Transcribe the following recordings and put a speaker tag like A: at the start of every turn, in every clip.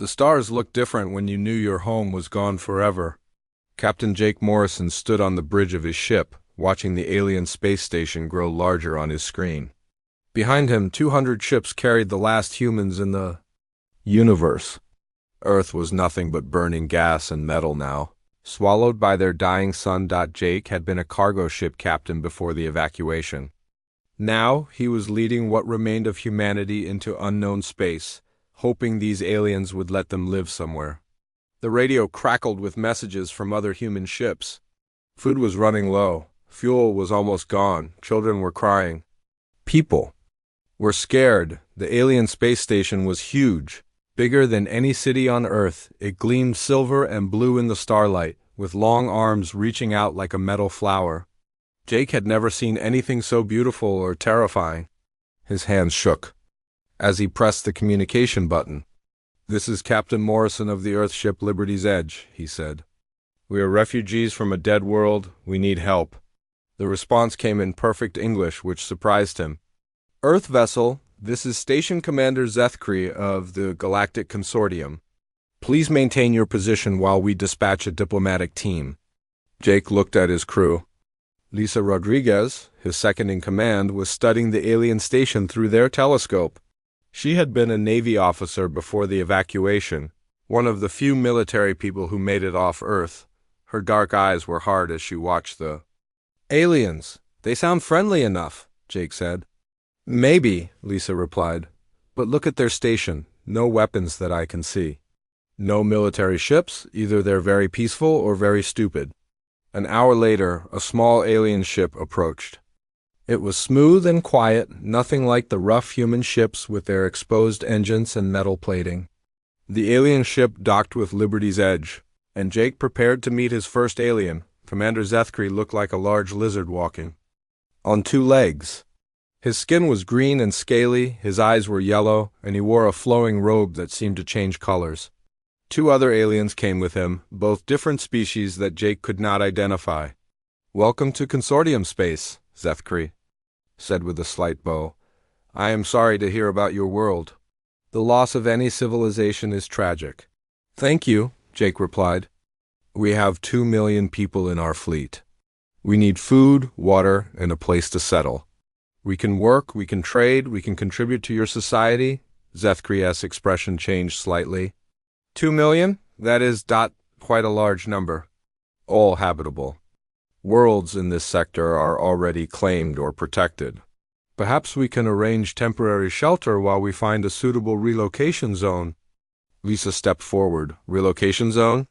A: The stars looked different when you knew your home was gone forever. Captain Jake Morrison stood on the bridge of his ship, watching the alien space station grow larger on his screen. Behind him, 200 ships carried the last humans in the universe. Earth was nothing but burning gas and metal now, swallowed by their dying sun. Jake had been a cargo ship captain before the evacuation. Now he was leading what remained of humanity into unknown space, hoping these aliens would let them live somewhere. The radio crackled with messages from other human ships. Food was running low. Fuel was almost gone. Children were crying. People were scared. The alien space station was huge, bigger than any city on Earth. It gleamed silver and blue in the starlight, with long arms reaching out like a metal flower. Jake had never seen anything so beautiful or terrifying. His hands shook as he pressed the communication button. "This is Captain Morrison of the Earthship Liberty's Edge," he said. "We are refugees from a dead world. We need help." The response came in perfect English, which surprised him. "Earth vessel, this is Station Commander Zethkri of the Galactic Consortium. Please maintain your position while we dispatch a diplomatic team." Jake looked at his crew. Lisa Rodriguez, his second-in-command, was studying the alien station through their telescope. She had been a Navy officer before the evacuation, one of the few military people who made it off Earth. Her dark eyes were hard as she watched the aliens. "They sound friendly enough," Jake said. "Maybe," Lisa replied. "But look at their station. No weapons that I can see. No military ships. Either they're very peaceful or very stupid." An hour later, a small alien ship approached. It was smooth and quiet, nothing like the rough human ships with their exposed engines and metal plating. The alien ship docked with Liberty's Edge, and Jake prepared to meet his first alien. Commander Zethkri looked like a large lizard walking on two legs. His skin was green and scaly, his eyes were yellow, and he wore a flowing robe that seemed to change colors. Two other aliens came with him, both different species that Jake could not identify. "Welcome to Consortium Space," Zethkri said with a slight bow. "I am sorry to hear about your world. The loss of any civilization is tragic." "Thank you," Jake replied. "We have 2 million people in our fleet. We need food, water, and a place to settle. We can work, we can trade, we can contribute to your society." Zethkri's expression changed slightly. 2 million? That is quite a large number. All habitable. Worlds in this sector are already claimed or protected. Perhaps we can arrange temporary shelter while we find a suitable relocation zone." Lisa stepped forward. "Relocation zone?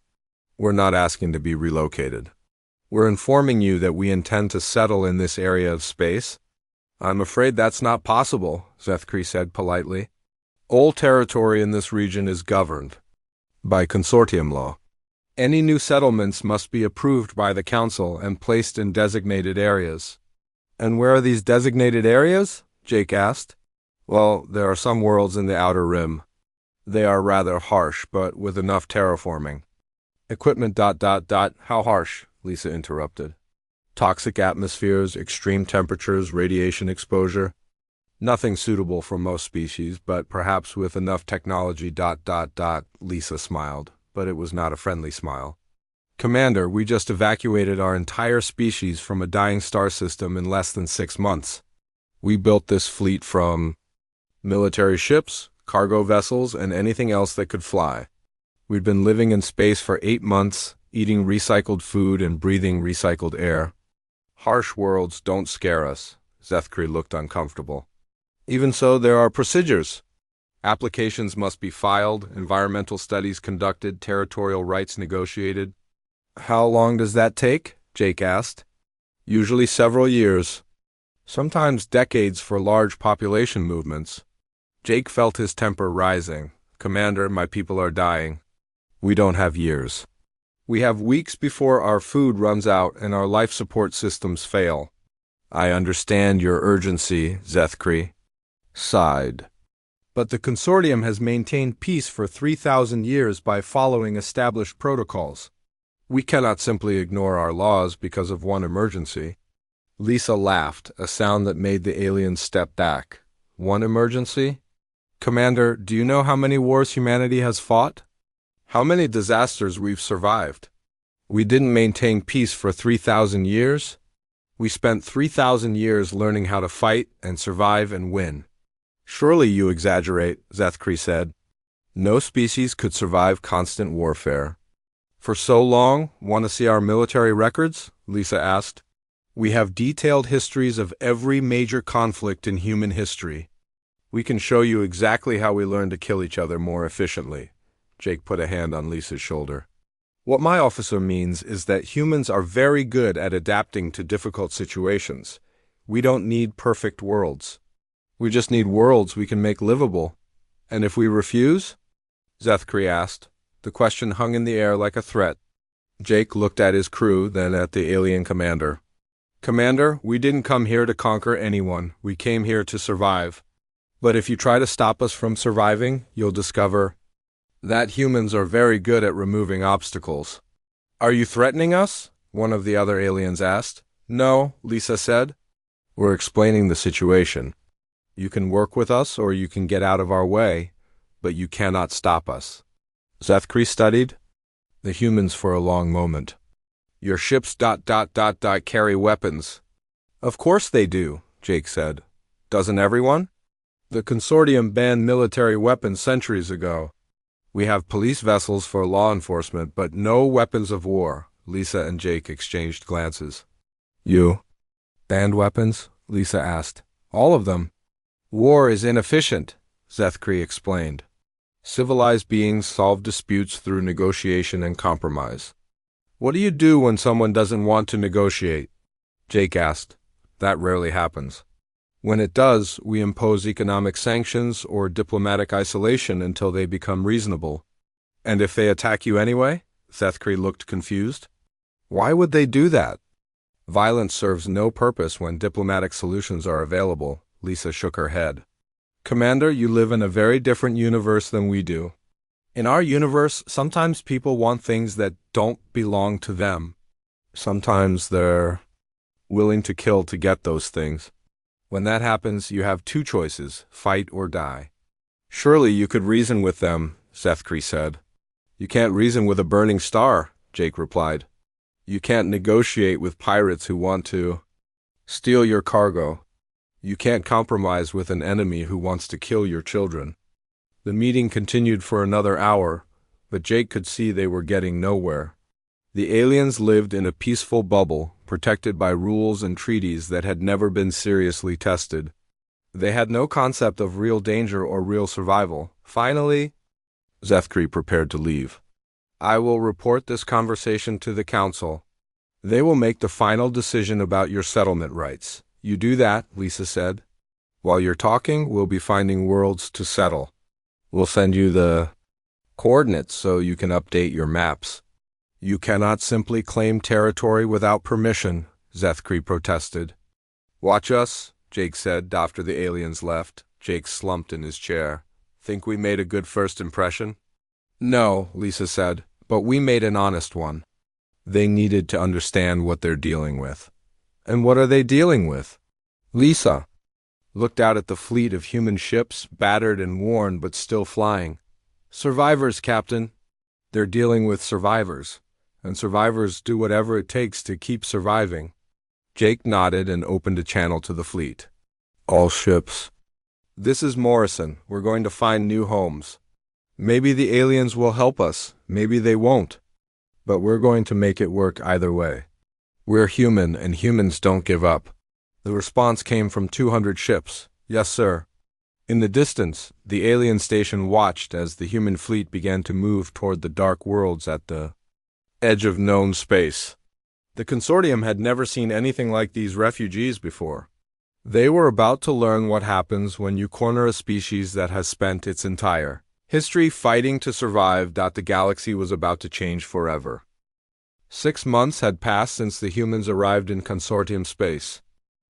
A: We're not asking to be relocated. We're informing you that we intend to settle in this area of space." "I'm afraid that's not possible," Zethkri said politely. "All territory in this region is governed by consortium law. Any new settlements must be approved by the council and placed in designated areas." "And where are these designated areas?" Jake asked. "Well, there are some worlds in the outer rim. They are rather harsh, but with enough terraforming." "Equipment ... How harsh?" Lisa interrupted. "Toxic atmospheres, extreme temperatures, radiation exposure. Nothing suitable for most species, but perhaps with enough technology ... Lisa smiled, but it was not a friendly smile. "Commander, we just evacuated our entire species from a dying star system in less than 6 months. We built this fleet from military ships, cargo vessels, and anything else that could fly. We'd been living in space for 8 months, eating recycled food and breathing recycled air. Harsh worlds don't scare us." Zethkri looked uncomfortable. "Even so, there are procedures. Applications must be filed, environmental studies conducted, territorial rights negotiated." "How long does that take?" Jake asked. "Usually several years. Sometimes decades for large population movements." Jake felt his temper rising. "Commander, my people are dying. We don't have years. We have weeks before our food runs out and our life support systems fail." "I understand your urgency," Zethkri sighed. "But the consortium has maintained peace for 3,000 years by following established protocols. We cannot simply ignore our laws because of one emergency." Lisa laughed, a sound that made the aliens step back. "One emergency?" Commander, do you know how many wars humanity has fought? How many disasters we've survived? We didn't maintain peace for 3,000 years. We spent 3,000 years learning how to fight and survive and win. Surely you exaggerate, Zethkri said. No species could survive constant warfare. For so long, want to see our military records? Lisa asked. We have detailed histories of every major conflict in human history. We can show you exactly how we learned to kill each other more efficiently. Jake put a hand on Lisa's shoulder. What my officer means is that humans are very good at adapting to difficult situations. We don't need perfect worlds. We just need worlds we can make livable. And if we refuse? Zethkri asked. The question hung in the air like a threat. Jake looked at his crew, then at the alien commander. Commander, we didn't come here to conquer anyone. We came here to survive. But if you try to stop us from surviving, you'll discover that humans are very good at removing obstacles. Are you threatening us? One of the other aliens asked. No, Lisa said. We're explaining the situation. You can work with us or you can get out of our way, but you cannot stop us. Zethkri studied the humans for a long moment. Your ships ... carry weapons. Of course they do, Jake said. Doesn't everyone? The consortium banned military weapons centuries ago. We have police vessels for law enforcement, but no weapons of war. Lisa and Jake exchanged glances. You banned weapons? Lisa asked. All of them. War is inefficient, Zethkri explained. Civilized beings solve disputes through negotiation and compromise. What do you do when someone doesn't want to negotiate? Jake asked. That rarely happens. When it does, we impose economic sanctions or diplomatic isolation until they become reasonable. And if they attack you anyway? Zethkri looked confused. Why would they do that? Violence serves no purpose when diplomatic solutions are available. Lisa shook her head. Commander, you live in a very different universe than we do. In our universe, sometimes people want things that don't belong to them. Sometimes they're willing to kill to get those things. When that happens, you have two choices, fight or die. Surely you could reason with them, Zethkri said. You can't reason with a burning star, Jake replied. You can't negotiate with pirates who want to steal your cargo. You can't compromise with an enemy who wants to kill your children. The meeting continued for another hour, but Jake could see they were getting nowhere. The aliens lived in a peaceful bubble, protected by rules and treaties that had never been seriously tested. They had no concept of real danger or real survival. Finally, Zethkri prepared to leave. I will report this conversation to the council. They will make the final decision about your settlement rights. You do that, Lisa said. While you're talking, we'll be finding worlds to settle. We'll send you the coordinates so you can update your maps. You cannot simply claim territory without permission, Zethkri protested. Watch us, Jake said after the aliens left. Jake slumped in his chair. Think we made a good first impression? No, Lisa said, but we made an honest one. They needed to understand what they're dealing with. And what are they dealing with? Lisa looked out at the fleet of human ships, battered and worn but still flying. Survivors, Captain. They're dealing with survivors. And survivors do whatever it takes to keep surviving. Jake nodded and opened a channel to the fleet. All ships. This is Morrison. We're going to find new homes. Maybe the aliens will help us. Maybe they won't. But we're going to make it work either way. We're human, and humans don't give up. The response came from 200 ships. Yes, sir. In the distance, the alien station watched as the human fleet began to move toward the dark worlds at the edge of known space. The consortium had never seen anything like these refugees before. They were about to learn what happens when you corner a species that has spent its entire history fighting to survive. The galaxy was about to change forever. 6 months had passed since the humans arrived in consortium space.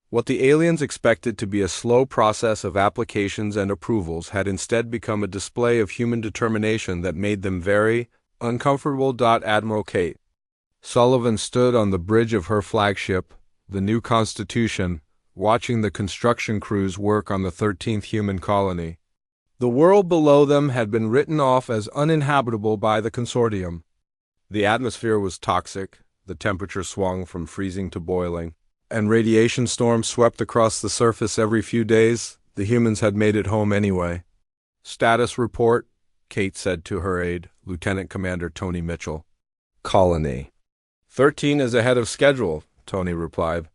A: What the aliens expected to be a slow process of applications and approvals had instead become a display of human determination that made them very uncomfortable. Admiral Kate Sullivan stood on the bridge of her flagship, the New Constitution, watching the construction crews work on the 13th human colony. The world below them had been written off as uninhabitable by the consortium. The atmosphere was toxic, the temperature swung from freezing to boiling, and radiation storms swept across the surface every few days. The humans had made it home anyway. "Status report," Kate said to her aide, Lieutenant Commander Tony Mitchell. "Colony. 13 is ahead of schedule," Tony replied.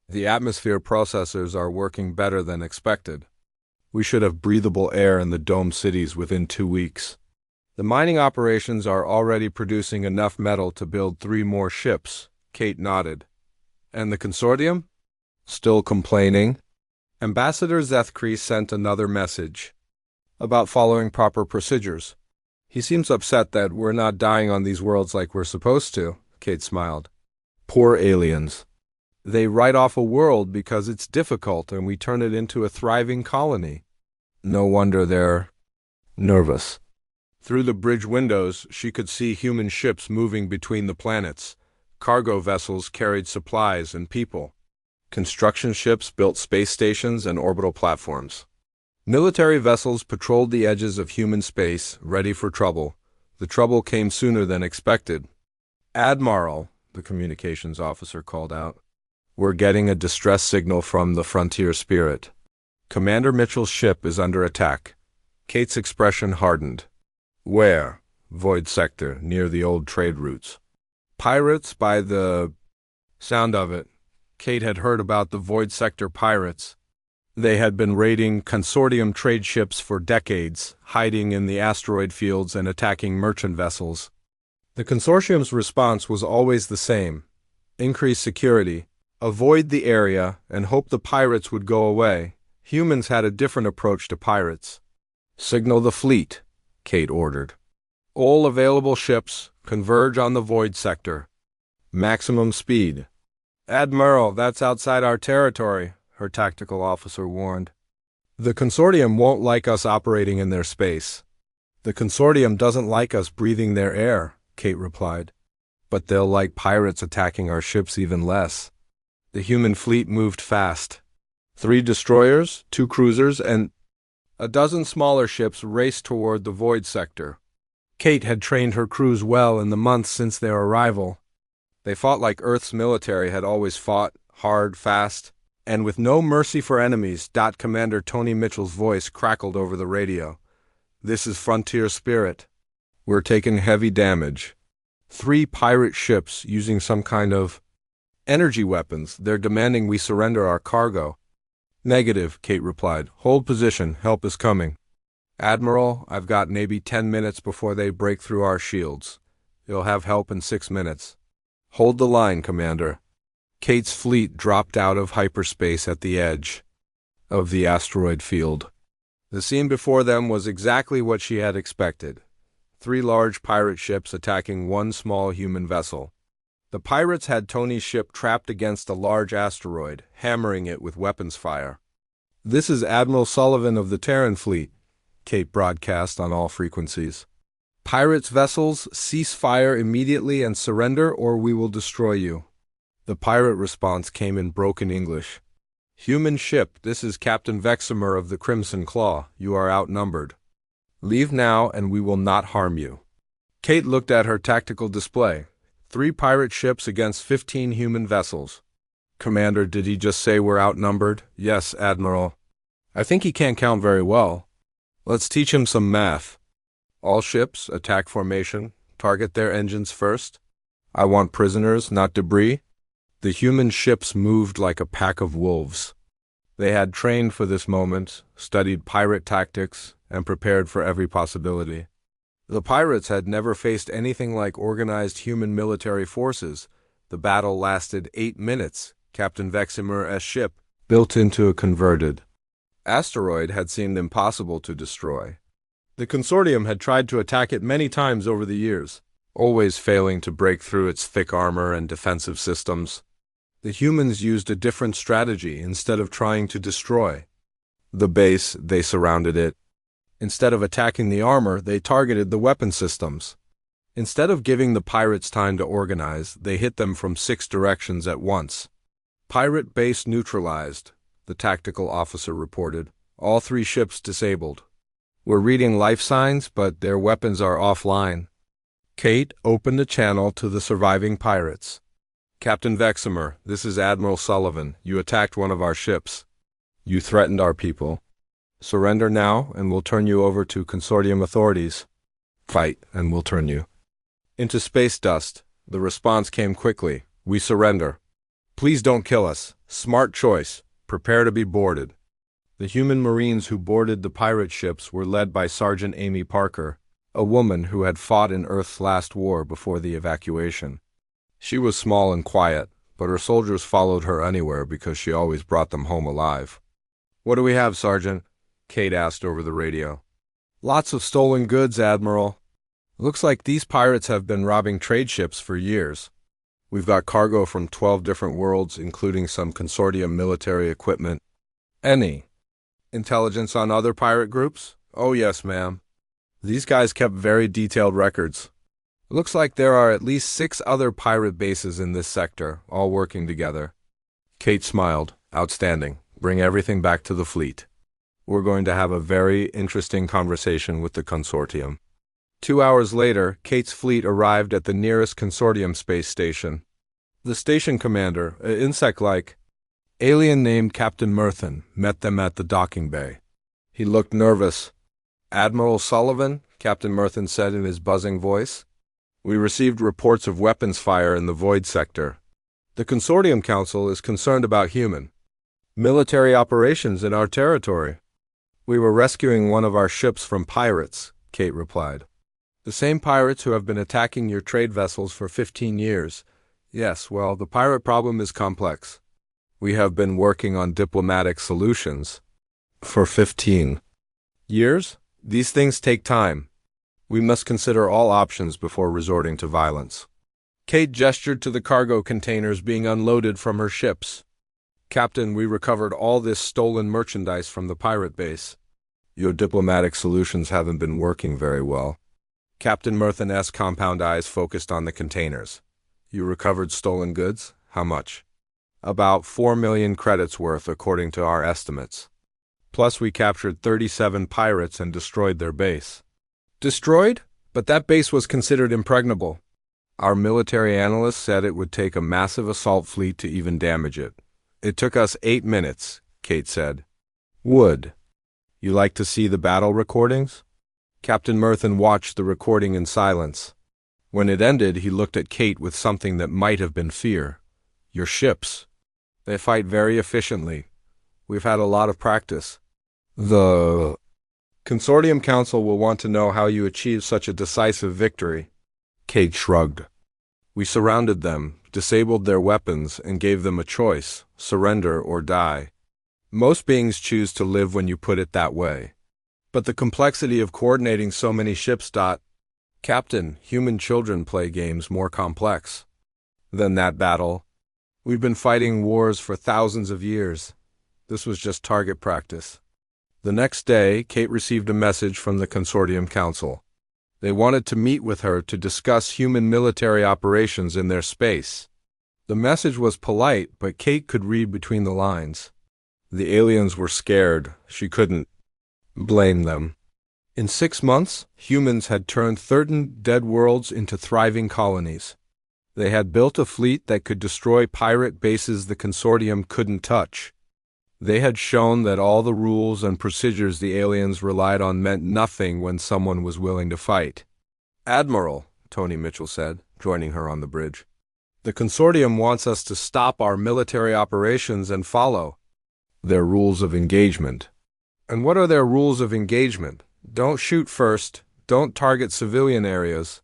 A: "The atmosphere processors are working better than expected. We should have breathable air in the dome cities within 2 weeks. The mining operations are already producing enough metal to build 3 more ships," Kate nodded. "And the consortium?" "Still complaining." Ambassador Zethkri sent another message about following proper procedures. "He seems upset that we're not dying on these worlds like we're supposed to," Kate smiled. "Poor aliens. They write off a world because it's difficult and we turn it into a thriving colony. No wonder they're nervous." Through the bridge windows, she could see human ships moving between the planets. Cargo vessels carried supplies and people. Construction ships built space stations and orbital platforms. Military vessels patrolled the edges of human space, ready for trouble. The trouble came sooner than expected. "Admiral," the communications officer called out, "we're getting a distress signal from the Frontier Spirit. Commander Mitchell's ship is under attack." Kate's expression hardened. "Where?" "Void sector, near the old trade routes." "Pirates by the sound of it." Kate had heard about the Void sector pirates. They had been raiding consortium trade ships for decades, hiding in the asteroid fields and attacking merchant vessels. The consortium's response was always the same: increase security, avoid the area, and hope the pirates would go away. Humans had a different approach to pirates. "Signal the fleet," Kate ordered. "All available ships converge on the Void sector. Maximum speed." "Admiral, that's outside our territory," her tactical officer warned. "The consortium won't like us operating in their space." "The consortium doesn't like us breathing their air," Kate replied. "But they'll like pirates attacking our ships even less." The human fleet moved fast. 3 destroyers, 2 cruisers, and a dozen smaller ships raced toward the Void sector. Kate had trained her crews well in the months since their arrival. They fought like Earth's military had always fought, hard, fast, and with no mercy for enemies. Commander Tony Mitchell's voice crackled over the radio. "This is Frontier Spirit. We're taking heavy damage. 3 pirate ships using some kind of energy weapons. They're demanding we surrender our cargo." "Negative," Kate replied. "Hold position. Help is coming." "Admiral, I've got maybe 10 minutes before they break through our shields. You'll have help in 6 minutes." "Hold the line, Commander." Kate's fleet dropped out of hyperspace at the edge of the asteroid field. The scene before them was exactly what she had expected. 3 large pirate ships attacking 1 small human vessel. The pirates had Tony's ship trapped against a large asteroid, hammering it with weapons fire. "This is Admiral Sullivan of the Terran Fleet," Kate broadcast on all frequencies. "Pirates' vessels, cease fire immediately and surrender, or we will destroy you." The pirate response came in broken English. "Human ship, this is Captain Veximer of the Crimson Claw. You are outnumbered. Leave now and we will not harm you." Kate looked at her tactical display. 3 pirate ships against 15 human vessels. "Commander, did he just say we're outnumbered?" "Yes, Admiral." "I think he can't count very well. Let's teach him some math. All ships, attack formation, target their engines first. I want prisoners, not debris." The human ships moved like a pack of wolves. They had trained for this moment, studied pirate tactics, and prepared for every possibility. The pirates had never faced anything like organized human military forces. The battle lasted 8 minutes. Captain Veximer's ship, built into a converted asteroid, had seemed impossible to destroy. The consortium had tried to attack it many times over the years, always failing to break through its thick armor and defensive systems. The humans used a different strategy. Instead of trying to destroy the base, they surrounded it. Instead of attacking the armor, they targeted the weapon systems. Instead of giving the pirates time to organize, they hit them from 6 directions at once. "Pirate base neutralized," the tactical officer reported. "All 3 ships disabled." We're reading life signs, but their weapons are offline. Kate opened the channel to the surviving pirates. Captain Veximer, this is Admiral Sullivan. You attacked one of our ships. You threatened our people. Surrender now, and we'll turn you over to Consortium authorities. Fight, and we'll turn you into space dust. The response came quickly. We surrender. Please don't kill us. Smart choice. Prepare to be boarded. The human Marines who boarded the pirate ships were led by Sergeant Amy Parker, a woman who had fought in Earth's last war before the evacuation. She was small and quiet, but her soldiers followed her anywhere because she always brought them home alive. What do we have, Sergeant? Kate asked over the radio. Lots of stolen goods, Admiral. Looks like these pirates have been robbing trade ships for years. We've got cargo from 12 different worlds, including some Consortium military equipment. Any intelligence on other pirate groups? Oh yes, ma'am. These guys kept very detailed records. Looks like there are at least 6 other pirate bases in this sector, all working together. Kate smiled. Outstanding. Bring everything back to the fleet. We're going to have a very interesting conversation with the Consortium. 2 hours later, Kate's fleet arrived at the nearest Consortium space station. The station commander, an insect-like alien named Captain Murthan, met them at the docking bay. He looked nervous. Admiral Sullivan, Captain Murthan said in his buzzing voice, we received reports of weapons fire in the Void sector. The Consortium Council is concerned about human military operations in our territory. We were rescuing one of our ships from pirates, Kate replied. The same pirates who have been attacking your trade vessels for 15 years. Yes, well, the pirate problem is complex. We have been working on diplomatic solutions for 15 years. These things take time. We must consider all options before resorting to violence. Kate gestured to the cargo containers being unloaded from her ships. Captain, we recovered all this stolen merchandise from the pirate base. Your diplomatic solutions haven't been working very well. Captain Murthan's compound eyes focused on the containers. You recovered stolen goods? How much? About 4 million credits worth, according to our estimates. Plus, we captured 37 pirates and destroyed their base. Destroyed? But that base was considered impregnable. Our military analysts said it would take a massive assault fleet to even damage it. It took us 8 minutes, Kate said. Would you like to see the battle recordings? Captain Murthan watched the recording in silence. When it ended, he looked at Kate with something that might have been fear. Your ships. They fight very efficiently. We've had a lot of practice. The Consortium Council will want to know how you achieved such a decisive victory. Kate shrugged. We surrounded them, disabled their weapons, and gave them a choice, surrender or die. Most beings choose to live when you put it that way. But the complexity of coordinating so many ships. Captain, human children play games more complex than that battle. We've been fighting wars for thousands of years. This was just target practice. The next day, Kate received a message from the Consortium Council. They wanted to meet with her to discuss human military operations in their space. The message was polite, but Kate could read between the lines. The aliens were scared. She couldn't blame them. In 6 months, humans had turned 30 dead worlds into thriving colonies. They had built a fleet that could destroy pirate bases the Consortium couldn't touch. They had shown that all the rules and procedures the aliens relied on meant nothing when someone was willing to fight. Admiral, Tony Mitchell said, joining her on the bridge. The Consortium wants us to stop our military operations and follow their rules of engagement. And what are their rules of engagement? Don't shoot first. Don't target civilian areas.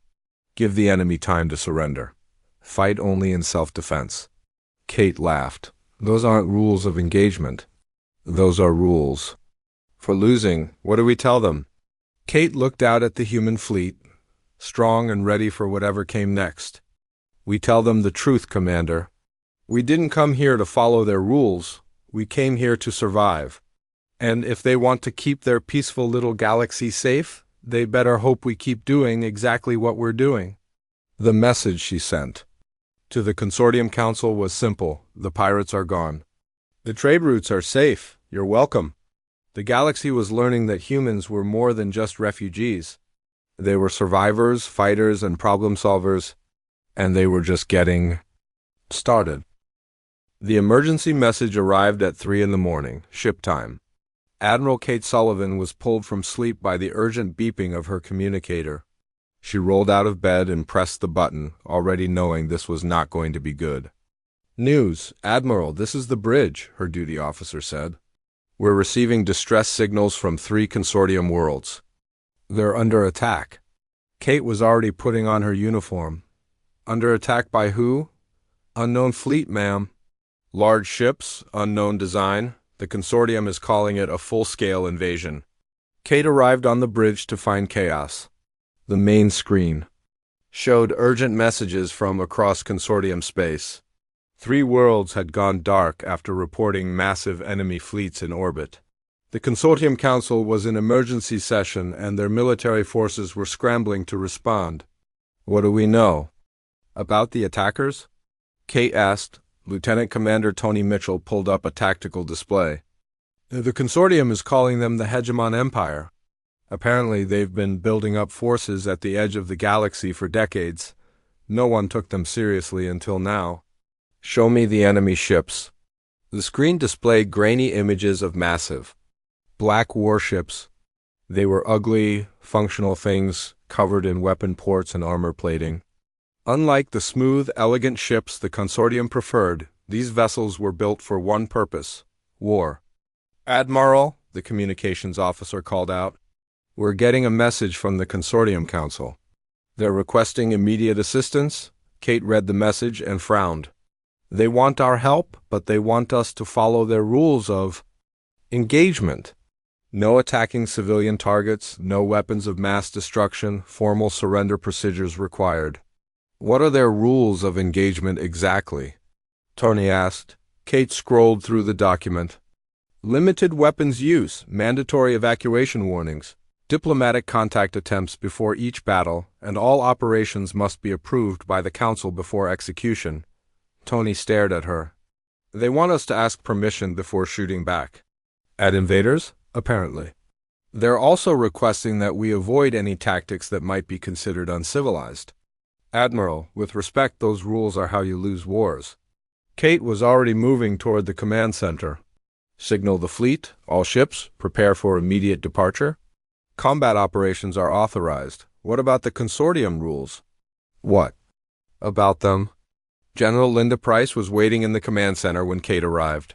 A: Give the enemy time to surrender. Fight only in self-defense. Kate laughed. Those aren't rules of engagement. Those are rules for losing. What do we tell them? Kate looked out at the human fleet, strong and ready for whatever came next. We tell them the truth, Commander. We didn't come here to follow their rules. We came here to survive. And if they want to keep their peaceful little galaxy safe, they better hope we keep doing exactly what we're doing. The message she sent to the Consortium Council was simple. The pirates are gone. The trade routes are safe. You're welcome. The galaxy was learning that humans were more than just refugees. They were survivors, fighters, and problem solvers, and they were just getting started. The emergency message arrived at 3 in the morning, ship time. Admiral Kate Sullivan was pulled from sleep by the urgent beeping of her communicator. She rolled out of bed and pressed the button, already knowing this was not going to be good. "News, Admiral, this is the bridge," her duty officer said. "We're receiving distress signals from 3 consortium worlds. They're under attack." Kate was already putting on her uniform. "Under attack by who?" "Unknown fleet, ma'am." "Large ships, unknown design. The consortium is calling it a full-scale invasion." Kate arrived on the bridge to find chaos. The main screen showed urgent messages from across consortium space. 3 worlds had gone dark after reporting massive enemy fleets in orbit. The Consortium Council was in emergency session and their military forces were scrambling to respond. "What do we know about the attackers?" Kate asked. Lieutenant Commander Tony Mitchell pulled up a tactical display. "The consortium is calling them the Hegemon Empire. Apparently they've been building up forces at the edge of the galaxy for decades. No one took them seriously until now." "Show me the enemy ships." The screen displayed grainy images of massive black warships. They were ugly, functional things covered in weapon ports and armor plating. Unlike the smooth, elegant ships the consortium preferred, these vessels were built for one purpose: war. "Admiral," the communications officer called out, "we're getting a message from the Consortium Council. They're requesting immediate assistance." Kate read the message and frowned. "They want our help, but they want us to follow their rules of engagement. No attacking civilian targets, no weapons of mass destruction, formal surrender procedures required." "What are their rules of engagement exactly?" Tony asked. Kate scrolled through the document. "Limited weapons use, mandatory evacuation warnings, diplomatic contact attempts before each battle, and all operations must be approved by the Council before execution." Tony stared at her. "They want us to ask permission before shooting back at invaders, apparently. They're also requesting that we avoid any tactics that might be considered uncivilized." "Admiral, with respect, those rules are how you lose wars." Kate was already moving toward the command center. "Signal the fleet, all ships, prepare for immediate departure. Combat operations are authorized. What about the consortium rules?" "What about them?" General Linda Price was waiting in the command center when Kate arrived.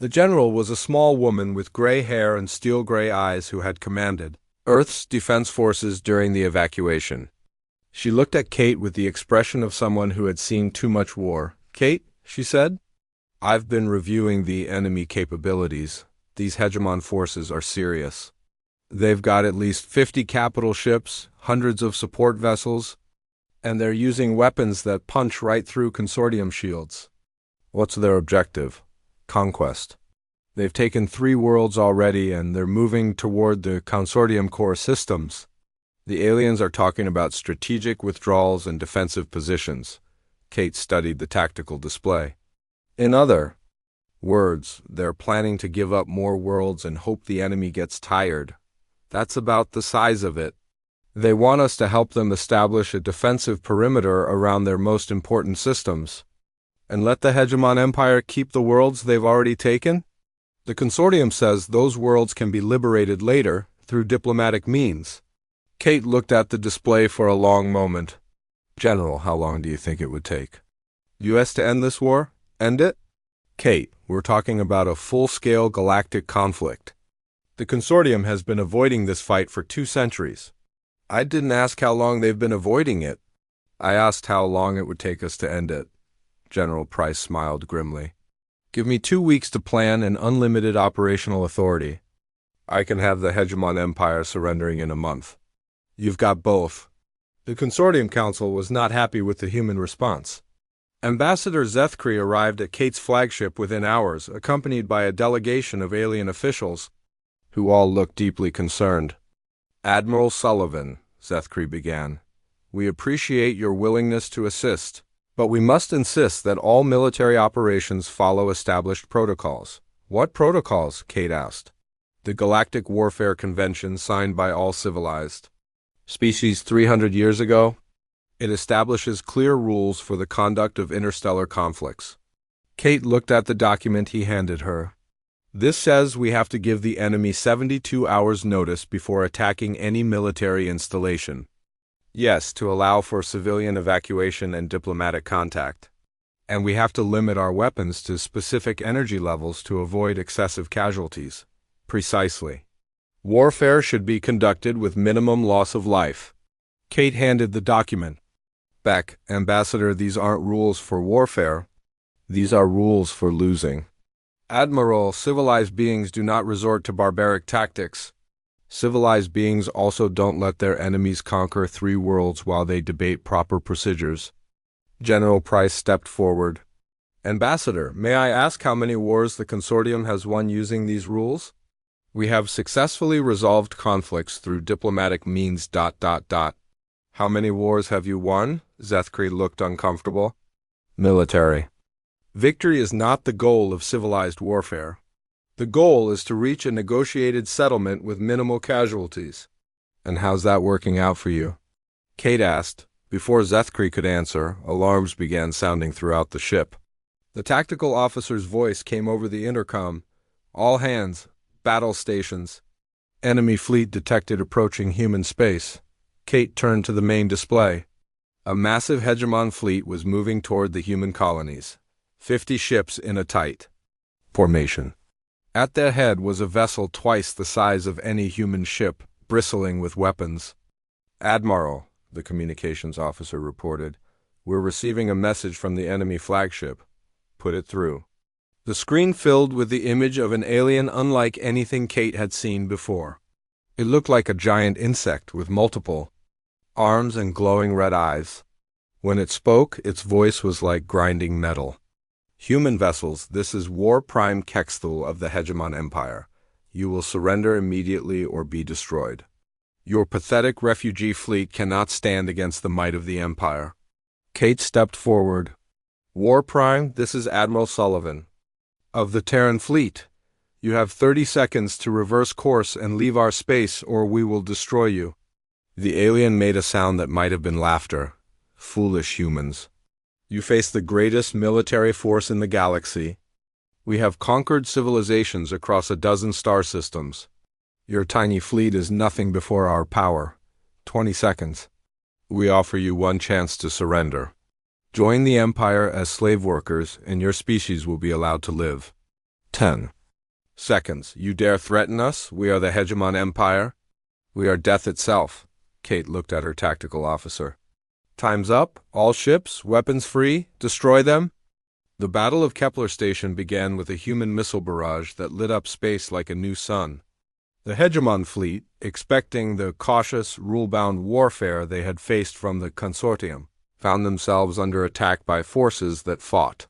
A: The general was a small woman with gray hair and steel-gray eyes who had commanded Earth's defense forces during the evacuation. She looked at Kate with the expression of someone who had seen too much war. "Kate," she said, "I've been reviewing the enemy capabilities. These hegemon forces are serious. They've got at least 50 capital ships, hundreds of support vessels, and they're using weapons that punch right through consortium shields." "What's their objective?" "Conquest. They've taken 3 worlds already, and they're moving toward the consortium core systems. The aliens are talking about strategic withdrawals and defensive positions." Kate studied the tactical display. "In other words, they're planning to give up more worlds and hope the enemy gets tired. That's about the size of it. They want us to help them establish a defensive perimeter around their most important systems, and let the Hegemon Empire keep the worlds they've already taken. The consortium says those worlds can be liberated later through diplomatic means." Kate looked at the display for a long moment. "General, how long do you think it would take U.S. to end this war? End it?" "Kate, we're talking about a full-scale galactic conflict. The consortium has been avoiding this fight for 2 centuries. I didn't ask how long they've been avoiding it. I asked how long it would take us to end it." General Price smiled grimly. "Give me 2 weeks to plan and unlimited operational authority. I can have the Hegemon Empire surrendering in a month." "You've got both." The Consortium Council was not happy with the human response. Ambassador Zethkri arrived at Kate's flagship within hours, accompanied by a delegation of alien officials, who all looked deeply concerned. "Admiral Sullivan," Zethkri began, "we appreciate your willingness to assist, but we must insist that all military operations follow established protocols." "What protocols?" Kate asked. the Galactic Warfare Convention signed by all civilized species 300 years ago. It establishes clear rules for the conduct of interstellar conflicts. Kate looked at the document he handed her. This says we have to give the enemy 72 hours notice before attacking any military installation. Yes, to allow for civilian evacuation and diplomatic contact. And we have to limit our weapons to specific energy levels to avoid excessive casualties. Precisely. Warfare should be conducted with minimum loss of life. Kate handed the document back. Ambassador, these aren't rules for warfare. These are rules for losing. Admiral, civilized beings do not resort to barbaric tactics. Civilized beings also don't let their enemies conquer 3 worlds while they debate proper procedures. General Price stepped forward. Ambassador, may I ask how many wars the consortium has won using these rules? We have successfully resolved conflicts through diplomatic means. How many wars have you won? Zethkri looked uncomfortable. Military. Victory is not the goal of civilized warfare. The goal is to reach a negotiated settlement with minimal casualties. And how's that working out for you? Kate asked. Before Zethkri could answer, alarms began sounding throughout the ship. The tactical officer's voice came over the intercom. All hands, battle stations. Enemy fleet detected approaching human space. Kate turned to the main display. A massive hegemon fleet was moving toward the human colonies. 50 ships in a tight formation. At their head was a vessel twice the size of any human ship, bristling with weapons. Admiral, the communications officer reported, we're receiving a message from the enemy flagship. Put it through. The screen filled with the image of an alien unlike anything Kate had seen before. It looked like a giant insect with multiple arms and glowing red eyes. When it spoke, its voice was like grinding metal. Human vessels, this is War Prime Kexthul of the Hegemon Empire. You will surrender immediately or be destroyed. Your pathetic refugee fleet cannot stand against the might of the Empire. Kate stepped forward. War Prime, this is Admiral Sullivan of the Terran Fleet. You have 30 seconds to reverse course and leave our space or we will destroy you. The alien made a sound that might have been laughter. Foolish humans. You face the greatest military force in the galaxy. We have conquered civilizations across a dozen star systems. Your tiny fleet is nothing before our power. 20 seconds. We offer you one chance to surrender. Join the Empire as slave workers, and your species will be allowed to live. 10 seconds. You dare threaten us? We are the Hegemon Empire. We are death itself. Kate looked at her tactical officer. Time's up. All ships, weapons free. Destroy them. The Battle of Kepler Station began with a human missile barrage that lit up space like a new sun. The Hegemon fleet, expecting the cautious, rule-bound warfare they had faced from the consortium, found themselves under attack by forces that fought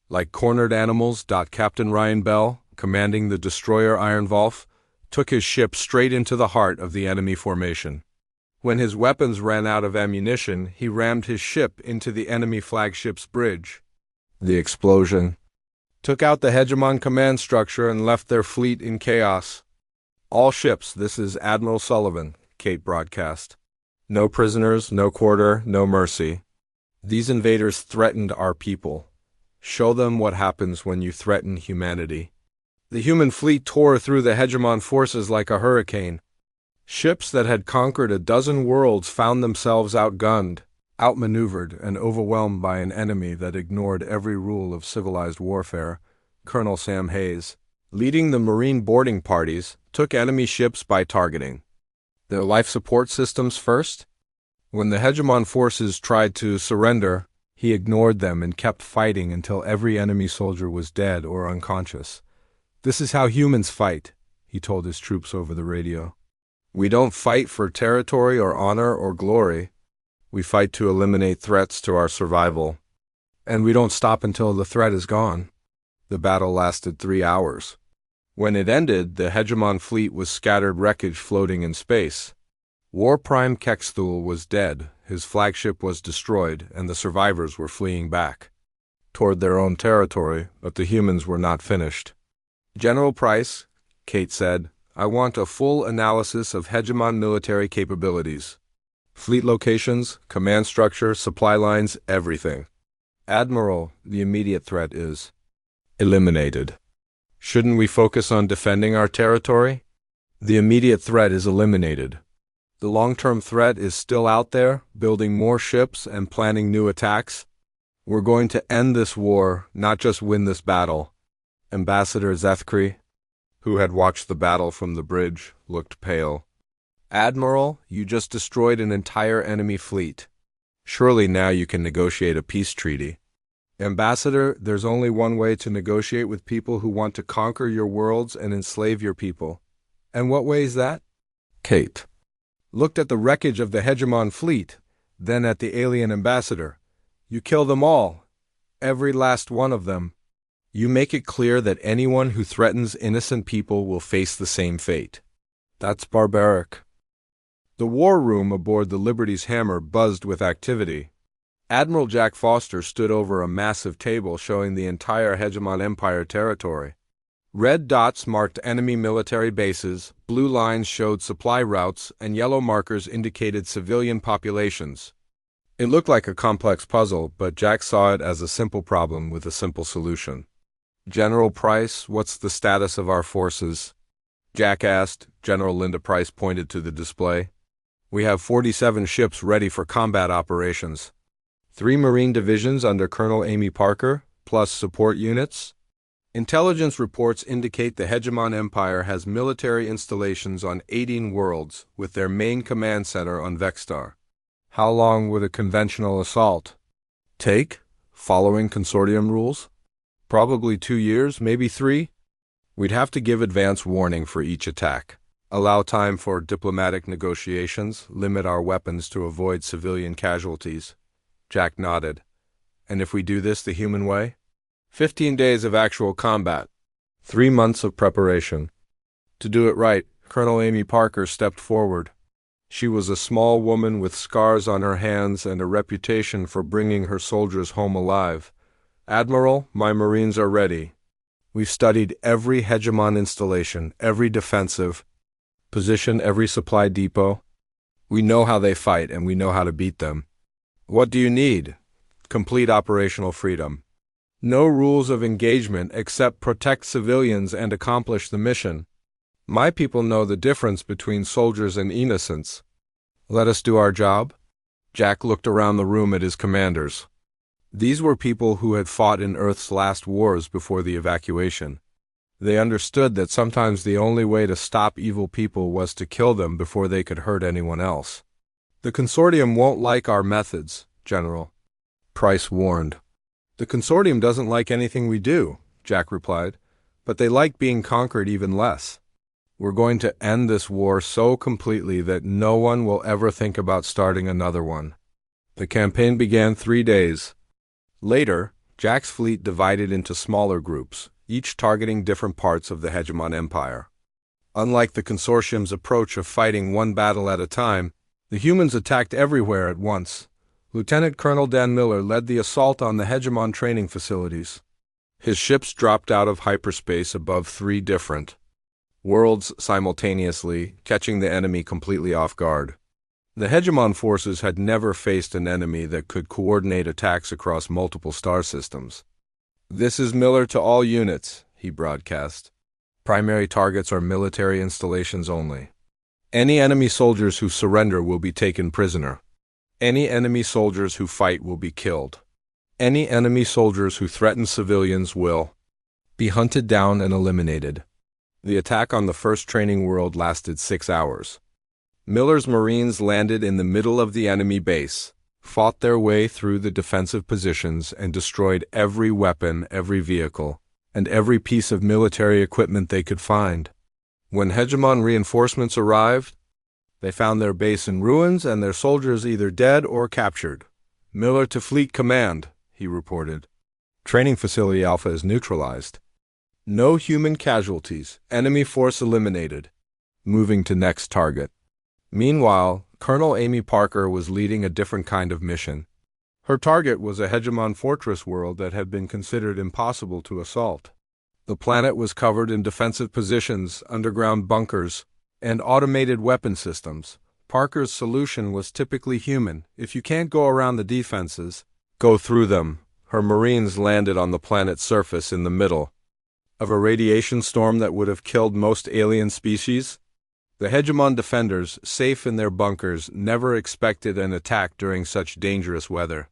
A: like cornered animals. Captain Ryan Bell, commanding the destroyer Iron Wolf, took his ship straight into the heart of the enemy formation. When his weapons ran out of ammunition, he rammed his ship into the enemy flagship's bridge. The explosion took out the Hegemon command structure and left their fleet in chaos. All ships, this is Admiral Sullivan, Kate broadcast. No prisoners, no quarter, no mercy. These invaders threatened our people. Show them what happens when you threaten humanity. The human fleet tore through the Hegemon forces like a hurricane. Ships that had conquered a dozen worlds found themselves outgunned, outmaneuvered, and overwhelmed by an enemy that ignored every rule of civilized warfare. Colonel Sam Hayes, leading the Marine boarding parties, took enemy ships by targeting their life support systems first. When the Hegemon forces tried to surrender, he ignored them and kept fighting until every enemy soldier was dead or unconscious. This is how humans fight, he told his troops over the radio. We don't fight for territory or honor or glory. We fight to eliminate threats to our survival. And we don't stop until the threat is gone. The battle lasted 3 hours. When it ended, the Hegemon fleet was scattered wreckage floating in space. War Prime Kexthul was dead, his flagship was destroyed, and the survivors were fleeing back toward their own territory, but the humans were not finished. General Price, Kate said, I want a full analysis of hegemon military capabilities. Fleet locations, command structure, supply lines, everything. Admiral, the immediate threat is eliminated. Shouldn't we focus on defending our territory? The immediate threat is eliminated. The long-term threat is still out there, building more ships and planning new attacks. We're going to end this war, not just win this battle. Ambassador Zethkri, who had watched the battle from the bridge, looked pale. Admiral, you just destroyed an entire enemy fleet. Surely now you can negotiate a peace treaty. Ambassador, there's only one way to negotiate with people who want to conquer your worlds and enslave your people. And what way is that? Kate looked at the wreckage of the hegemon fleet, then at the alien ambassador. You kill them all, every last one of them. You make it clear that anyone who threatens innocent people will face the same fate. That's barbaric. The war room aboard the Liberty's Hammer buzzed with activity. Admiral Jack Foster stood over a massive table showing the entire Hegemon Empire territory. Red dots marked enemy military bases, blue lines showed supply routes, and yellow markers indicated civilian populations. It looked like a complex puzzle, but Jack saw it as a simple problem with a simple solution. General Price, what's the status of our forces? Jack asked. General Linda Price pointed to the display. We have 47 ships ready for combat operations. 3 Marine divisions under Colonel Amy Parker, plus support units. Intelligence reports indicate the Hegemon Empire has military installations on 18 worlds, with their main command center on Vexstar. How long would a conventional assault take, following consortium rules? Probably 2 years, maybe 3. We'd have to give advance warning for each attack, allow time for diplomatic negotiations, limit our weapons to avoid civilian casualties. Jack nodded. And if we do this the human way? 15 days of actual combat. 3 months of preparation. To do it right, Colonel Amy Parker stepped forward. She was a small woman with scars on her hands and a reputation for bringing her soldiers home alive. Admiral, my Marines are ready. We've studied every Hegemon installation, every defensive position, every supply depot. We know how they fight and we know how to beat them. What do you need? Complete operational freedom. No rules of engagement except protect civilians and accomplish the mission. My people know the difference between soldiers and innocents. Let us do our job. Jack looked around the room at his commanders. These were people who had fought in Earth's last wars before the evacuation. They understood that sometimes the only way to stop evil people was to kill them before they could hurt anyone else. The consortium won't like our methods, General. Price warned. The consortium doesn't like anything we do, Jack replied, but they like being conquered even less. We're going to end this war so completely that no one will ever think about starting another one. The campaign began 3 days. Later, Jack's fleet divided into smaller groups, each targeting different parts of the Hegemon Empire. Unlike the consortium's approach of fighting one battle at a time, the humans attacked everywhere at once. Lieutenant Colonel Dan Miller led the assault on the Hegemon training facilities. His ships dropped out of hyperspace above 3 different worlds simultaneously, catching the enemy completely off guard. The Hegemon forces had never faced an enemy that could coordinate attacks across multiple star systems. This is Miller to all units, he broadcast. Primary targets are military installations only. Any enemy soldiers who surrender will be taken prisoner. Any enemy soldiers who fight will be killed. Any enemy soldiers who threaten civilians will be hunted down and eliminated. The attack on the first training world lasted 6 hours. Miller's Marines landed in the middle of the enemy base, fought their way through the defensive positions, and destroyed every weapon, every vehicle, and every piece of military equipment they could find. When Hegemon reinforcements arrived, they found their base in ruins and their soldiers either dead or captured. Miller to Fleet Command, he reported. Training Facility Alpha is neutralized. No human casualties. Enemy force eliminated. Moving to next target. Meanwhile, Colonel Amy Parker was leading a different kind of mission. Her target was a Hegemon fortress world that had been considered impossible to assault. The planet was covered in defensive positions, underground bunkers, and automated weapon systems. Parker's solution was typically human. If you can't go around the defenses, go through them. Her Marines landed on the planet's surface in the middle of a radiation storm that would have killed most alien species. The Hegemon defenders, safe in their bunkers, never expected an attack during such dangerous weather.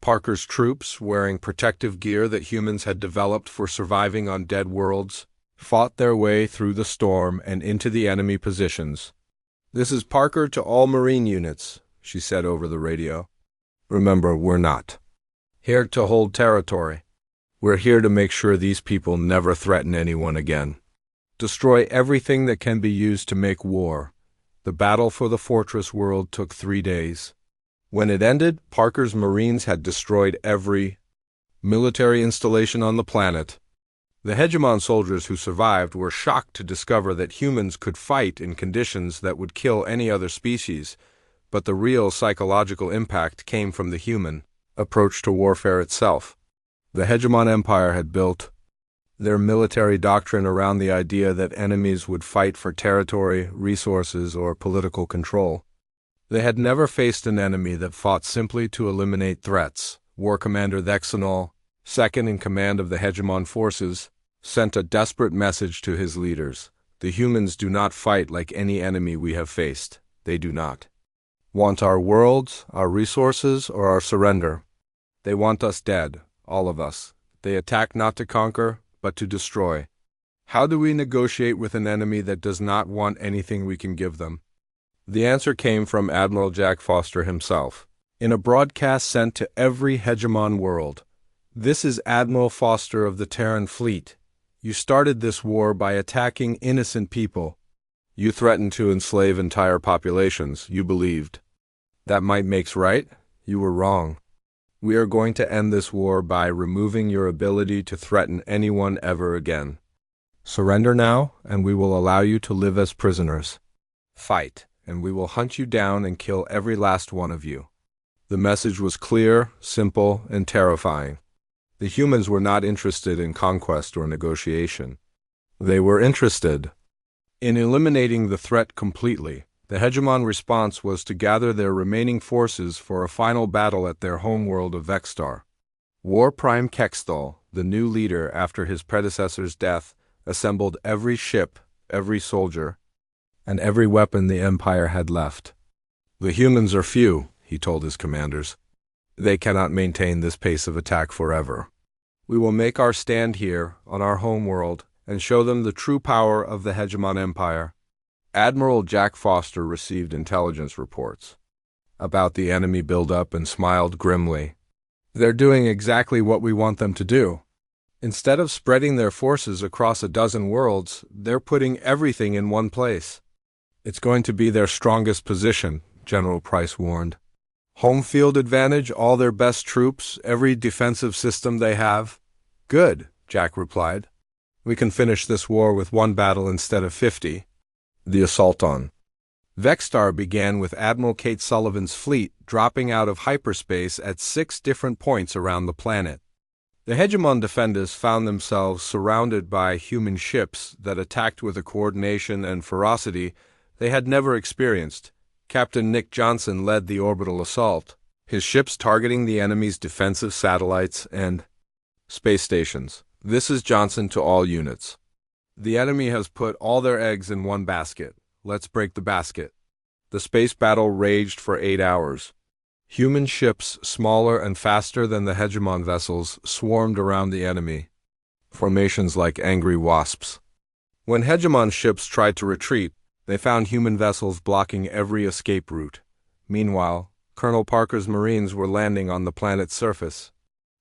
A: Parker's troops, wearing protective gear that humans had developed for surviving on dead worlds, fought their way through the storm and into the enemy positions. "This is Parker to all Marine units," she said over the radio. "Remember, we're not here to hold territory. We're here to make sure these people never threaten anyone again. Destroy everything that can be used to make war." The battle for the fortress world took 3 days. When it ended, Parker's Marines had destroyed every military installation on the planet. The Hegemon soldiers who survived were shocked to discover that humans could fight in conditions that would kill any other species, but the real psychological impact came from the human approach to warfare itself. The Hegemon Empire had built their military doctrine around the idea that enemies would fight for territory, resources, or political control. They had never faced an enemy that fought simply to eliminate threats. War Commander Thexanol, second in command of the Hegemon forces, sent a desperate message to his leaders. "The humans do not fight like any enemy we have faced. They do not want our worlds, our resources, or our surrender. They want us dead, all of us. They attack not to conquer, but to destroy. How do we negotiate with an enemy that does not want anything we can give them?" The answer came from Admiral Jack Foster himself, in a broadcast sent to every Hegemon world. "This is Admiral Foster of the Terran Fleet. You started this war by attacking innocent people. You threatened to enslave entire populations. You believed that might makes right? You were wrong. We are going to end this war by removing your ability to threaten anyone ever again. Surrender now, and we will allow you to live as prisoners. Fight, and we will hunt you down and kill every last one of you." The message was clear, simple, and terrifying. The humans were not interested in conquest or negotiation. They were interested in eliminating the threat completely. The Hegemon response was to gather their remaining forces for a final battle at their homeworld of Vexstar. War Prime Kexthal, the new leader after his predecessor's death, assembled every ship, every soldier, and every weapon the Empire had left. "The humans are few," he told his commanders. "They cannot maintain this pace of attack forever. We will make our stand here, on our homeworld, and show them the true power of the Hegemon Empire." Admiral Jack Foster received intelligence reports about the enemy buildup and smiled grimly. "They're doing exactly what we want them to do. Instead of spreading their forces across a dozen worlds, they're putting everything in one place. It's going to be their strongest position," General Price warned. "Home field advantage, all their best troops, every defensive system they have." "Good," Jack replied. "We can finish this war with one battle instead of 50. The assault on Vexstar began with Admiral Kate Sullivan's fleet dropping out of hyperspace at 6 different points around the planet. The Hegemon defenders found themselves surrounded by human ships that attacked with a coordination and ferocity they had never experienced. Captain Nick Johnson led the orbital assault, his ships targeting the enemy's defensive satellites and space stations. "This is Johnson to all units. The enemy has put all their eggs in one basket. Let's break the basket." The space battle raged for 8 hours. Human ships, smaller and faster than the Hegemon vessels, swarmed around the enemy, formations like angry wasps. When Hegemon ships tried to retreat, they found human vessels blocking every escape route. Meanwhile, Colonel Parker's Marines were landing on the planet's surface.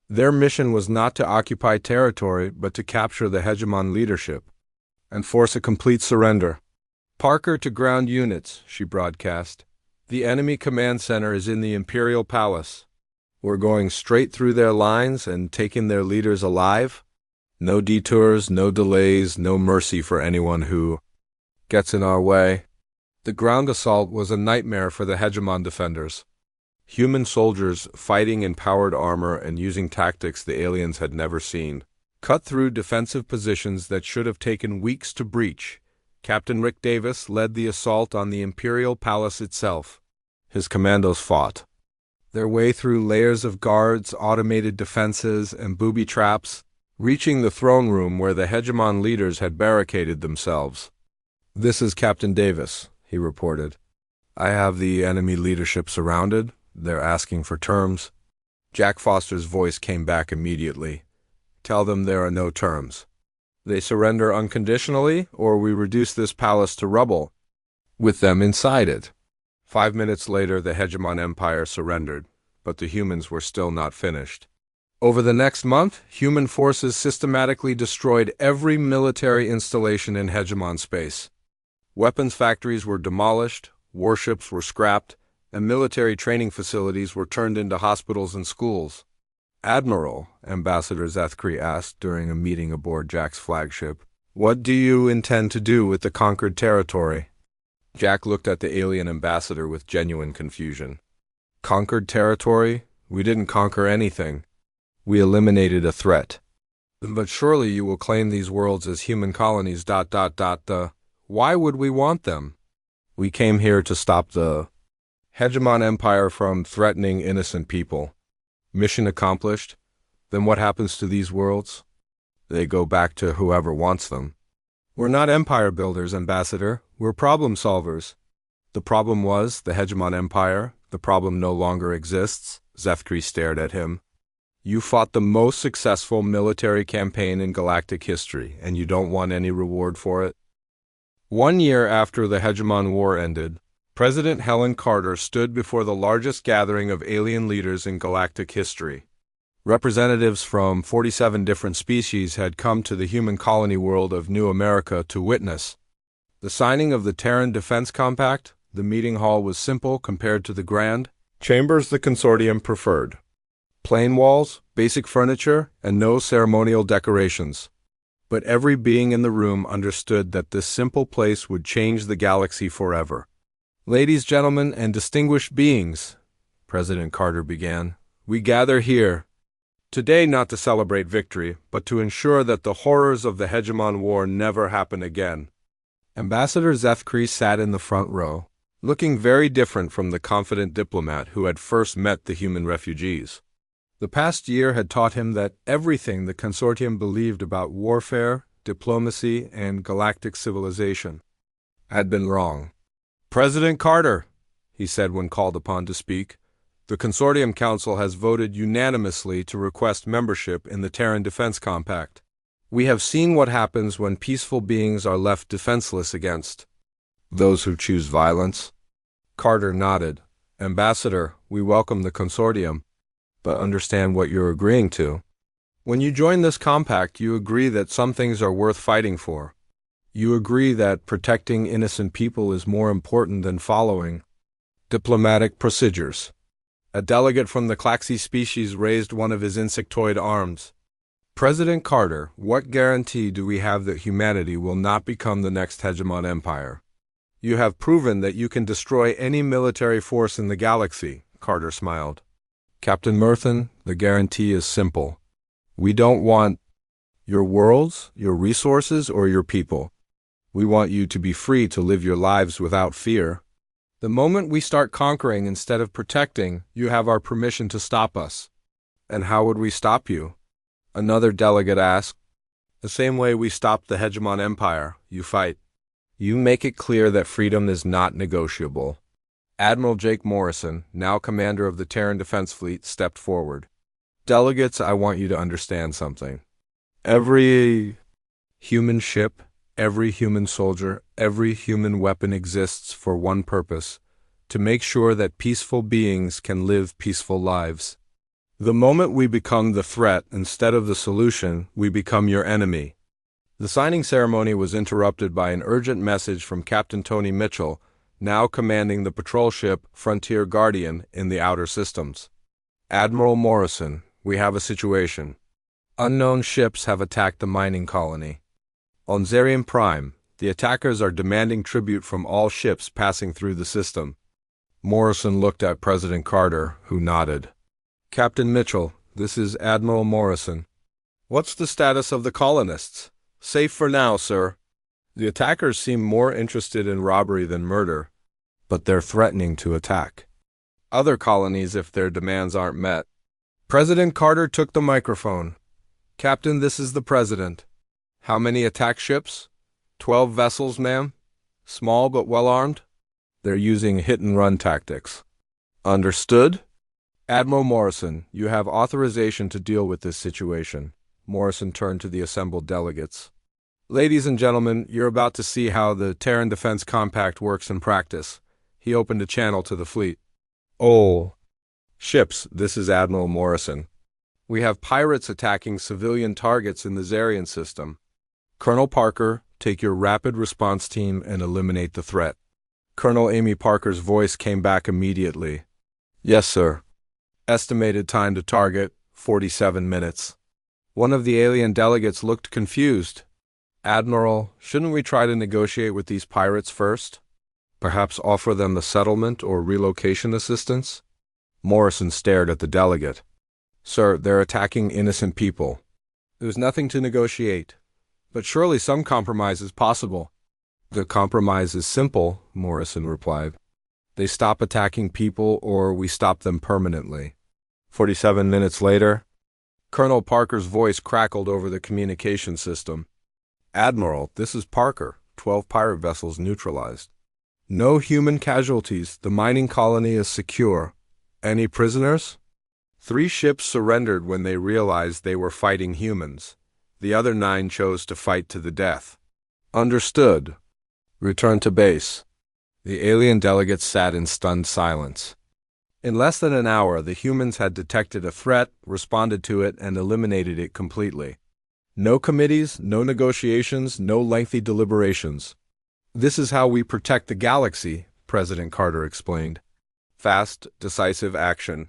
A: Their mission was not to occupy territory, but to capture the Hegemon leadership and force a complete surrender. "Parker to ground units," she broadcast. "The enemy command center is in the Imperial Palace. We're going straight through their lines and taking their leaders alive. No detours, no delays, no mercy for anyone who gets in our way." The ground assault was a nightmare for the Hegemon defenders. Human soldiers fighting in powered armor and using tactics the aliens had never seen. cut through defensive positions that should have taken weeks to breach. Captain Rick Davis led the assault on the Imperial Palace itself. His commandos fought their way through layers of guards, automated defenses, and booby traps, reaching the throne room where the hegemon leaders had barricaded themselves. "This is Captain Davis," he reported. "I have the enemy leadership surrounded. They're asking for terms." Jack Foster's voice came back immediately. "Tell them there are no terms. They surrender unconditionally, or we reduce this palace to rubble, with them inside it." 5 minutes later, the hegemon empire surrendered, but the humans were still not finished. Over the next month, human forces systematically destroyed every military installation in hegemon space. Weapons factories were demolished, warships were scrapped, and military training facilities were turned into hospitals and schools. "Admiral," Ambassador Zethkri asked during a meeting aboard Jack's flagship, "what do you intend to do with the conquered territory?" Jack looked at the alien ambassador with genuine confusion. "Conquered territory? We didn't conquer anything. We eliminated a threat." "But surely you will claim these worlds as human colonies, ... Why would we want them?" "We came here to stop the hegemon empire from threatening innocent people." "Mission accomplished. Then what happens to these worlds?" "They go back to whoever wants them." "We're not empire builders, Ambassador. We're problem solvers." "The problem was the hegemon empire. The problem no longer exists." Zethkri stared at him. "You fought the most successful military campaign in galactic history, and you don't want any reward for it?" 1 year after the Hegemon War ended, President Helen Carter stood before the largest gathering of alien leaders in galactic history. Representatives from 47 different species had come to the human colony world of New America to witness the signing of the Terran Defense Compact. The meeting hall was simple compared to the grand chambers the consortium preferred. Plain walls, basic furniture, and no ceremonial decorations. But every being in the room understood that this simple place would change the galaxy forever. "Ladies, gentlemen, and distinguished beings," President Carter began, "we gather here today not to celebrate victory, but to ensure that the horrors of the Hegemon War never happen again." Ambassador Zethkri sat in the front row, looking very different from the confident diplomat who had first met the human refugees. The past year had taught him that everything the consortium believed about warfare, diplomacy, and galactic civilization had been wrong. "President Carter," he said when called upon to speak, "the Consortium Council has voted unanimously to request membership in the Terran Defense Compact. We have seen what happens when peaceful beings are left defenseless against those who choose violence." Carter nodded. "Ambassador, we welcome the Consortium, but understand what you're agreeing to. When you join this compact, you agree that some things are worth fighting for. You agree that protecting innocent people is more important than following diplomatic procedures." A delegate from the Klaxi species raised one of his insectoid arms. "President Carter, what guarantee do we have that humanity will not become the next hegemon empire?" "You have proven that you can destroy any military force in the galaxy," Carter smiled. "Captain Murthan, the guarantee is simple. We don't want your worlds, your resources, or your people. We want you to be free to live your lives without fear. The moment we start conquering instead of protecting, you have our permission to stop us." "And how would we stop you?" Another delegate asked. "The same way we stopped the Hegemon Empire. You fight. You make it clear that freedom is not negotiable." Admiral Jake Morrison, now commander of the Terran Defense Fleet, stepped forward. "Delegates, I want you to understand something. Every human ship, every human soldier, every human weapon exists for one purpose: to make sure that peaceful beings can live peaceful lives. The moment we become the threat instead of the solution, we become your enemy." The signing ceremony was interrupted by an urgent message from Captain Tony Mitchell, now commanding the patrol ship Frontier Guardian in the Outer Systems. "Admiral Morrison, we have a situation. Unknown ships have attacked the mining colony. On Zarian Prime, the attackers are demanding tribute from all ships passing through the system." Morrison looked at President Carter, who nodded. "Captain Mitchell, this is Admiral Morrison. What's the status of the colonists? Safe for now, sir. The attackers seem more interested in robbery than murder, but they're threatening to attack other colonies if their demands aren't met. President Carter took the microphone. Captain, this is the President. How many attack ships? 12 vessels, ma'am. Small but well-armed. They're using hit-and-run tactics. Understood? Admiral Morrison, you have authorization to deal with this situation. Morrison turned to the assembled delegates. Ladies and gentlemen, you're about to see how the Terran Defense Compact works in practice. He opened a channel to the fleet. Oh. Ships, this is Admiral Morrison. We have pirates attacking civilian targets in the Zarian system. Colonel Parker, take your rapid response team and eliminate the threat. Colonel Amy Parker's voice came back immediately. Yes, sir. Estimated time to target, 47 minutes. One of the alien delegates looked confused. Admiral, shouldn't we try to negotiate with these pirates first? Perhaps offer them the settlement or relocation assistance? Morrison stared at the delegate. Sir, they're attacking innocent people. There's nothing to negotiate. But surely some compromise is possible. The compromise is simple, Morrison replied. They stop attacking people or we stop them permanently. 47 minutes later, Colonel Parker's voice crackled over the communication system. Admiral, this is Parker. 12 pirate vessels neutralized. No human casualties. The mining colony is secure. Any prisoners? 3 ships surrendered when they realized they were fighting humans. The other 9 chose to fight to the death. Understood. Return to base. The alien delegates sat in stunned silence. In less than an hour, the humans had detected a threat, responded to it, and eliminated it completely. No committees, no negotiations, no lengthy deliberations. This is how we protect the galaxy, President Carter explained. Fast, decisive action.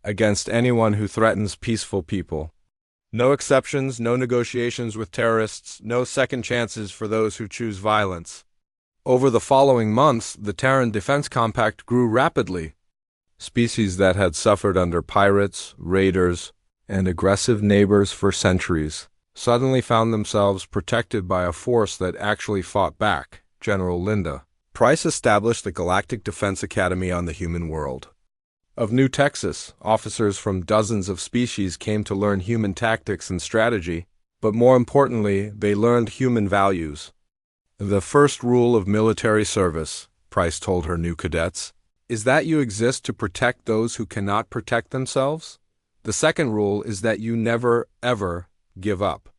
A: Against anyone who threatens peaceful people. No exceptions, no negotiations with terrorists, no second chances for those who choose violence. Over the following months, the Terran Defense Compact grew rapidly. Species that had suffered under pirates, raiders, and aggressive neighbors for centuries suddenly found themselves protected by a force that actually fought back, General Linda. Price established the Galactic Defense Academy on the human world. Of New Texas, officers from dozens of species came to learn human tactics and strategy, but more importantly, they learned human values. The first rule of military service, Price told her new cadets, is that you exist to protect those who cannot protect themselves. The second rule is that you never, ever give up.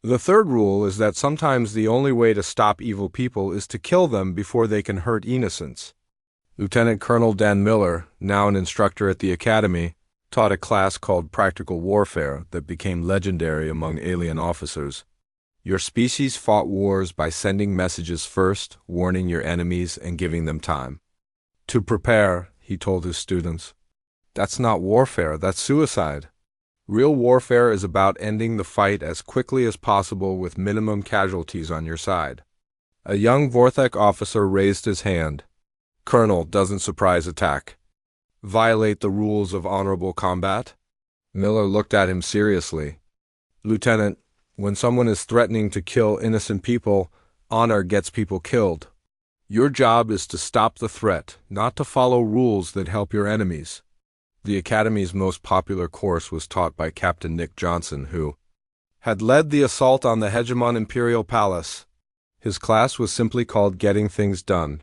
A: The third rule is that sometimes the only way to stop evil people is to kill them before they can hurt innocents. Lieutenant Colonel Dan Miller, now an instructor at the Academy, taught a class called Practical Warfare that became legendary among alien officers. Your species fought wars by sending messages first, warning your enemies, and giving them time to prepare, he told his students. That's not warfare, that's suicide. Real warfare is about ending the fight as quickly as possible with minimum casualties on your side. A young Vorthek officer raised his hand. Colonel, doesn't surprise attack violate the rules of honorable combat? Miller looked at him seriously. Lieutenant, when someone is threatening to kill innocent people, honor gets people killed. Your job is to stop the threat, not to follow rules that help your enemies. The Academy's most popular course was taught by Captain Nick Johnson, who had led the assault on the Hegemon Imperial Palace. His class was simply called Getting Things Done.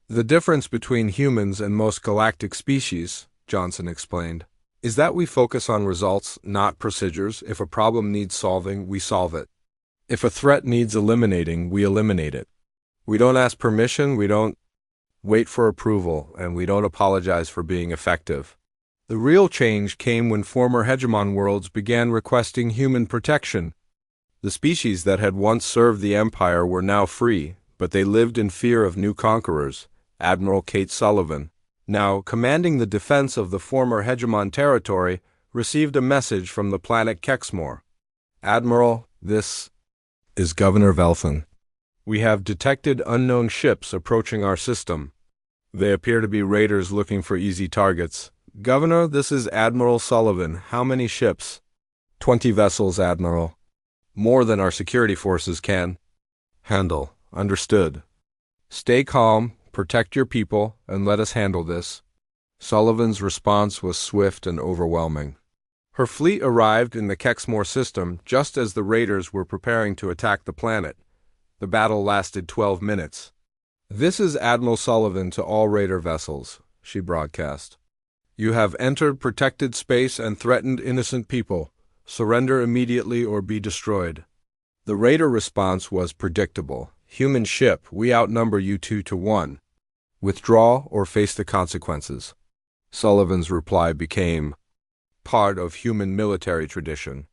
A: The difference between humans and most galactic species, Johnson explained, is that we focus on results, not procedures. If a problem needs solving, we solve it. If a threat needs eliminating, we eliminate it. We don't ask permission, we don't wait for approval, and we don't apologize for being effective. The real change came when former hegemon worlds began requesting human protection. The species that had once served the Empire were now free, but they lived in fear of new conquerors. Admiral Kate Sullivan, now commanding the defense of the former hegemon territory, received a message from the planet Kexmore. Admiral, this is Governor Velthan. We have detected unknown ships approaching our system. They appear to be raiders looking for easy targets. Governor, this is Admiral Sullivan. How many ships? 20 vessels, Admiral. More than our security forces can handle. Understood. Stay calm, protect your people, and let us handle this. Sullivan's response was swift and overwhelming. Her fleet arrived in the Kexmore system just as the raiders were preparing to attack the planet. The battle lasted 12 minutes. "This is Admiral Sullivan to all raider vessels," she broadcast. "You have entered protected space and threatened innocent people. Surrender immediately or be destroyed." The raider response was predictable. "Human ship, we outnumber you 2-1. Withdraw or face the consequences." Sullivan's reply became part of human military tradition.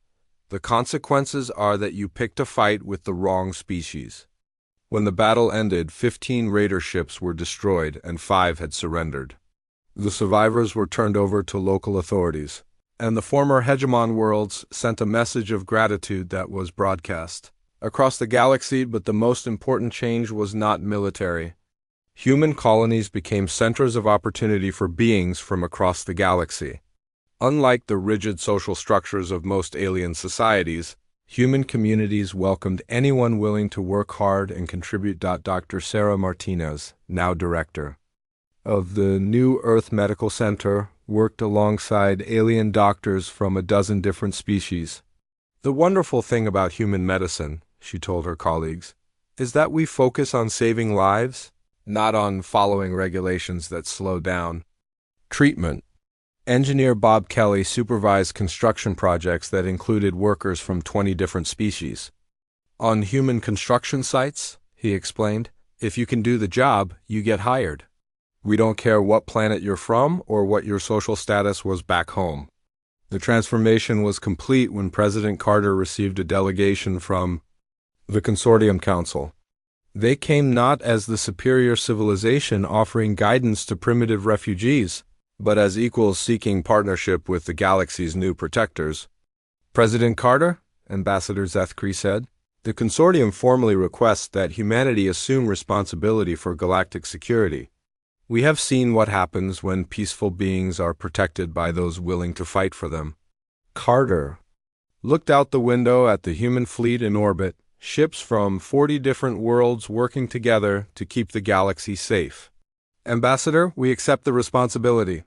A: "The consequences are that you picked a fight with the wrong species." When the battle ended, 15 raider ships were destroyed and 5 had surrendered. The survivors were turned over to local authorities, and the former hegemon worlds sent a message of gratitude that was broadcast across the galaxy. But the most important change was not military. Human colonies became centers of opportunity for beings from across the galaxy. Unlike the rigid social structures of most alien societies, human communities welcomed anyone willing to work hard and contribute. Dr. Sarah Martinez, now director of the New Earth Medical Center, worked alongside alien doctors from a dozen different species. "The wonderful thing about human medicine," she told her colleagues, "is that we focus on saving lives, not on following regulations that slow down treatment." Engineer Bob Kelly supervised construction projects that included workers from 20 different species. "On human construction sites," he explained, "if you can do the job, you get hired. We don't care what planet you're from or what your social status was back home." The transformation was complete when President Carter received a delegation from the Consortium Council. They came not as the superior civilization offering guidance to primitive refugees, but as equals seeking partnership with the galaxy's new protectors. "President Carter," Ambassador Zethkri said, "the Consortium formally requests that humanity assume responsibility for galactic security. We have seen what happens when peaceful beings are protected by those willing to fight for them." Carter looked out the window at the human fleet in orbit, ships from 40 different worlds working together to keep the galaxy safe. "Ambassador, we accept the responsibility.